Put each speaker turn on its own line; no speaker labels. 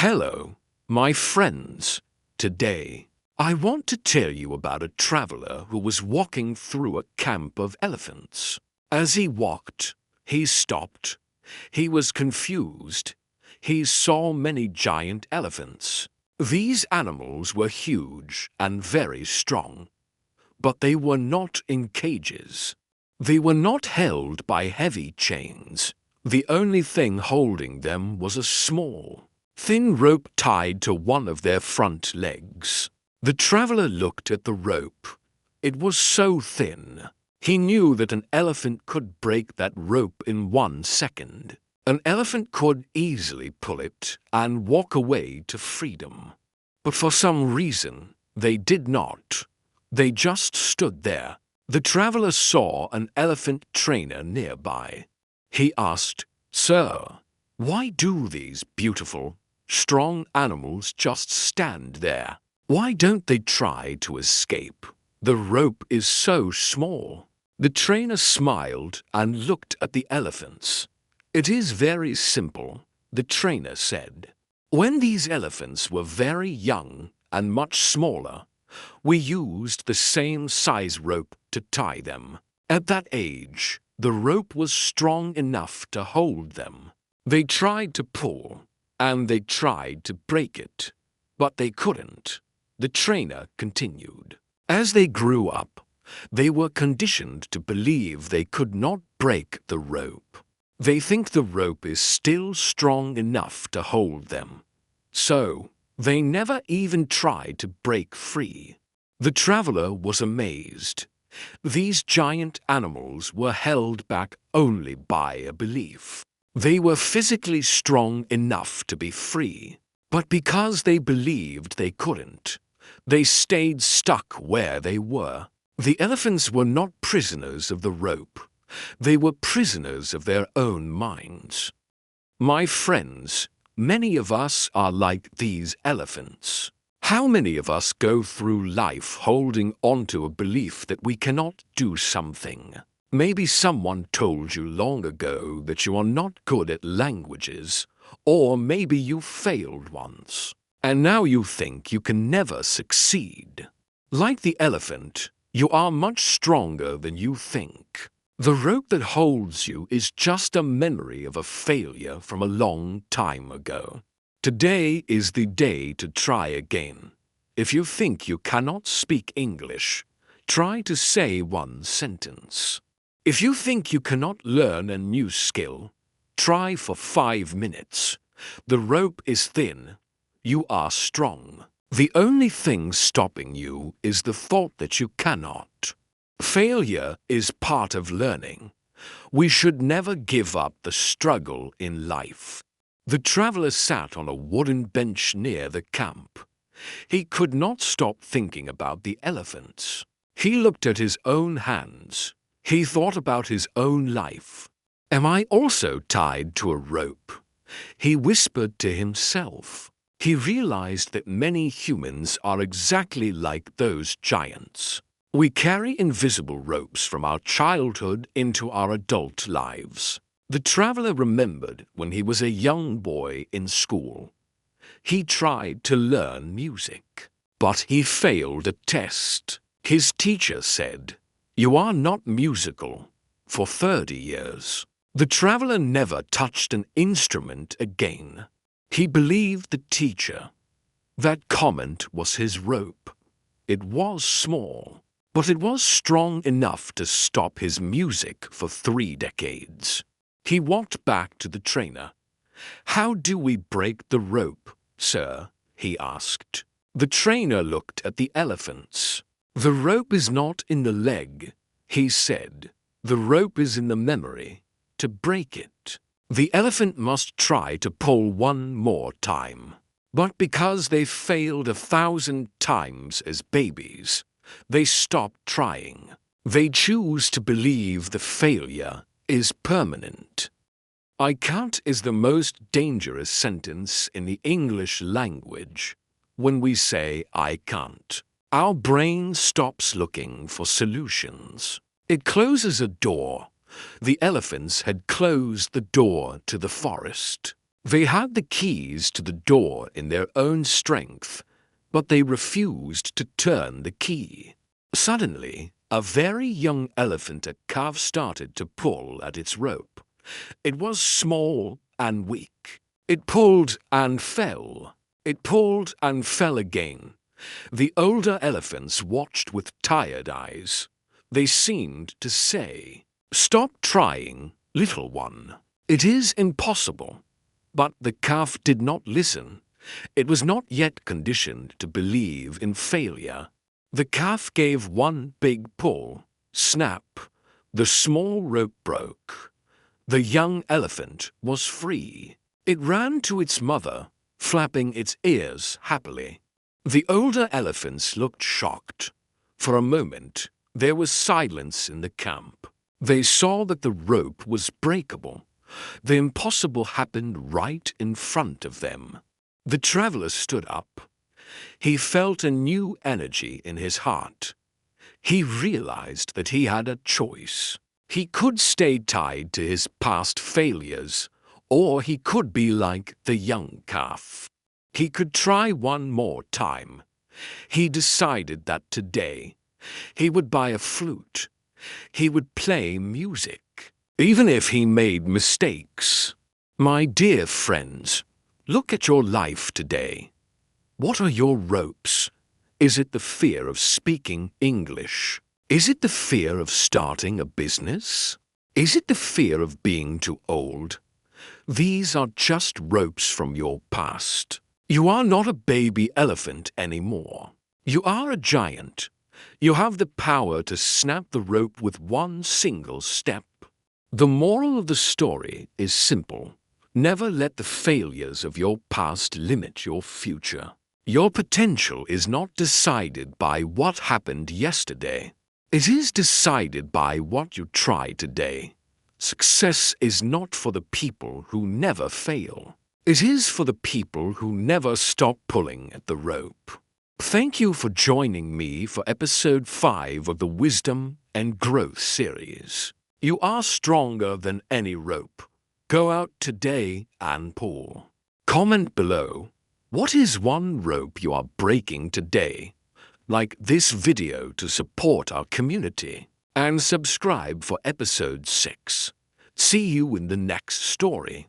Hello, my friends. Today, I want to tell you about a traveler who was walking through a camp of elephants. As he walked, he stopped. He was confused. He saw many giant elephants. These animals were huge and very strong, but they were not in cages. They were not held by heavy chains. The only thing holding them was a small, thin rope tied to one of their front legs. The traveler looked at the rope. It was so thin. He knew that an elephant could break that rope in 1 second. An elephant could easily pull it and walk away to freedom. But for some reason, they did not. They just stood there. The traveler saw an elephant trainer nearby. He asked, "Sir, why do these beautiful, strong animals just stand there? Why don't they try to escape? The rope is so small." The trainer smiled and looked at the elephants. "It is very simple," the trainer said. "When these elephants were very young and much smaller, we used the same size rope to tie them. At that age, the rope was strong enough to hold them. They tried to pull, and they tried to break it, but they couldn't." The trainer continued. As they grew up, they were conditioned to believe they could not break the rope. They think the rope is still strong enough to hold them. So, they never even tried to break free. The traveler was amazed. These giant animals were held back only by a belief. They were physically strong enough to be free, but because they believed they couldn't, they stayed stuck where they were. The elephants were not prisoners of the rope. They were prisoners of their own minds. My friends, many of us are like these elephants. How many of us go through life holding onto a belief that we cannot do something? Maybe someone told you long ago that you are not good at languages, or maybe you failed once, and now you think you can never succeed. Like the elephant, you are much stronger than you think. The rope that holds you is just a memory of a failure from a long time ago. Today is the day to try again. If you think you cannot speak English, try to say one sentence. If you think you cannot learn a new skill, try for 5 minutes. The rope is thin. You are strong. The only thing stopping you is the thought that you cannot. Failure is part of learning. We should never give up the struggle in life. The traveler sat on a wooden bench near the camp. He could not stop thinking about the elephants. He looked at his own hands. He thought about his own life. "Am I also tied to a rope?" He whispered to himself. He realized that many humans are exactly like those giants. We carry invisible ropes from our childhood into our adult lives. The traveler remembered when he was a young boy in school. He tried to learn music, but he failed a test. His teacher said, "You are not musical," for 30 years. The traveler never touched an instrument again. He believed the teacher. That comment was his rope. It was small, but it was strong enough to stop his music for 3 decades. He walked back to the trainer. "How do we break the rope, sir?" he asked. The trainer looked at the elephants. "The rope is not in the leg," he said. "The rope is in the memory. To break it, the elephant must try to pull one more time. But because they failed 1,000 times as babies, they stopped trying. They choose to believe the failure is permanent." I can't is the most dangerous sentence in the English language. When we say I can't, our brain stops looking for solutions. It closes a door. The elephants had closed the door to the forest. They had the keys to the door in their own strength, but they refused to turn the key. Suddenly, a very young elephant calf started to pull at its rope. It was small and weak. It pulled and fell. It pulled and fell again. The older elephants watched with tired eyes. They seemed to say, "Stop trying, little one. It is impossible." But the calf did not listen. It was not yet conditioned to believe in failure. The calf gave one big pull. Snap! The small rope broke. The young elephant was free. It ran to its mother, flapping its ears happily. The older elephants looked shocked. For a moment, there was silence in the camp. They saw that the rope was breakable. The impossible happened right in front of them. The traveler stood up. He felt a new energy in his heart. He realized that he had a choice. He could stay tied to his past failures, or he could be like the young calf. He could try one more time. He decided that today he would buy a flute. He would play music, even if he made mistakes. My dear friends, look at your life today. What are your ropes? Is it the fear of speaking English? Is it the fear of starting a business? Is it the fear of being too old? These are just ropes from your past. You are not a baby elephant anymore. You are a giant. You have the power to snap the rope with one single step. The moral of the story is simple. Never let the failures of your past limit your future. Your potential is not decided by what happened yesterday. It is decided by what you try today. Success is not for the people who never fail. It is for the people who never stop pulling at the rope. Thank you for joining me for episode 5 of the Wisdom and Growth series. You are stronger than any rope. Go out today and pull. Comment below, what is one rope you are breaking today? Like this video to support our community. And subscribe for episode 6. See you in the next story.